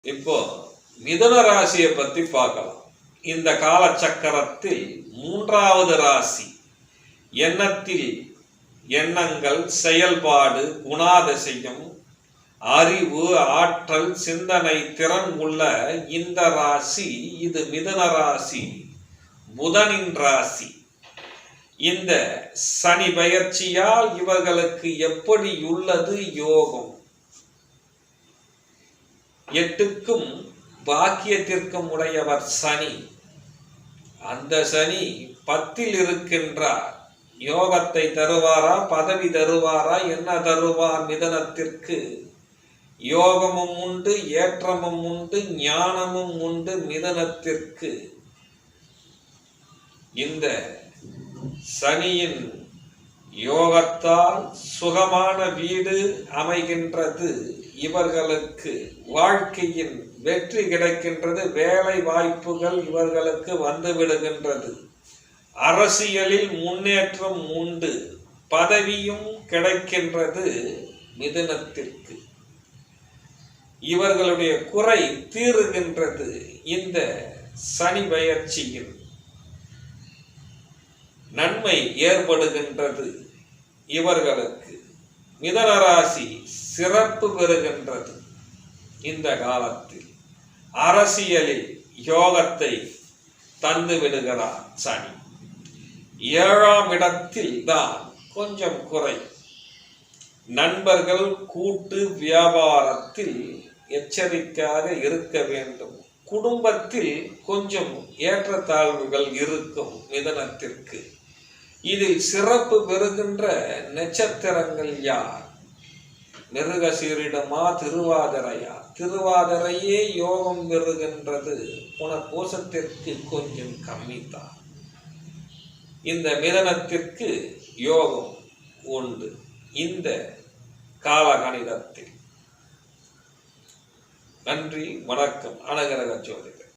இப்போ மிதுன ராசியை பத்தி பார்க்கலாம். இந்த காலச்சக்கரத்தில் மூன்றாவது ராசி. எண்ணத்தில் எண்ணங்கள், செயல்பாடு, குணாதிசயம், அறிவு, ஆற்றல், சிந்தனை திறன் உள்ள இந்த ராசி, இது மிதுன ராசி, புதனின் ராசி. இந்த சனி பெயர்ச்சியால் இவர்களுக்கு எப்படி உள்ளது யோகம்? எட்டுக்கும் பாக்கியத்திற்கும் உடையவர் சனி. அந்த சனி 10ல் இருக்கின்றார். யோகத்தை தருவாரா, பதவி தருவாரா, என்ன தருவார்? மிதனத்திற்கு யோகமும் உண்டு, ஏற்றமும் உண்டு, ஞானமும் உண்டு. மிதனத்திற்கு இந்த சனியின் யோகத்தால் சுகமான வீடு அமைகின்றது. இவர்களுக்கு வாழ்க்கையின் வெற்றி கிடைக்கின்றது. வேலை வாய்ப்புகள் இவர்களுக்கு வந்து விடுகின்றது. அரசியலில் முன்னேற்றம் உண்டு, பதவியும் கிடைக்கின்றது. மிதுனத்திற்கு இவர்களுடைய குறை தீருகின்றது. இந்த சனி பெயர்ச்சியில் நன்மை ஏற்படுகின்றது. இவர்களுக்கு மிதுன ராசி சிறப்பு பெறுகின்றது. இந்த காலத்தில் அரசியலில் யோகத்தை தந்து விடுகிறார் சனி. 7ஆம் இடத்தில் தான் கொஞ்சம் குறை. நண்பர்கள் கூட்டு வியாபாரத்தில் எச்சரிக்கையாக இருக்க வேண்டும். குடும்பத்தில் கொஞ்சம் ஏற்றத்தாழ்வுகள் இருக்கும். மிதனத்திற்கு இதில் சிறப்பு பெறுகின்ற நட்சத்திரங்கள் யார்? மிருகசீரிடமா, திருவாதிரையா? திருவாதிரையே யோகம் பெறுகின்றது. புனர்பூசத்திற்கு கொஞ்சம் கம்மிதான். இந்த மிதனத்திற்கு யோகம் உண்டு இந்த காலகணிதத்தில். நன்றி, வணக்கம். அனகரக ஜோதிடர்.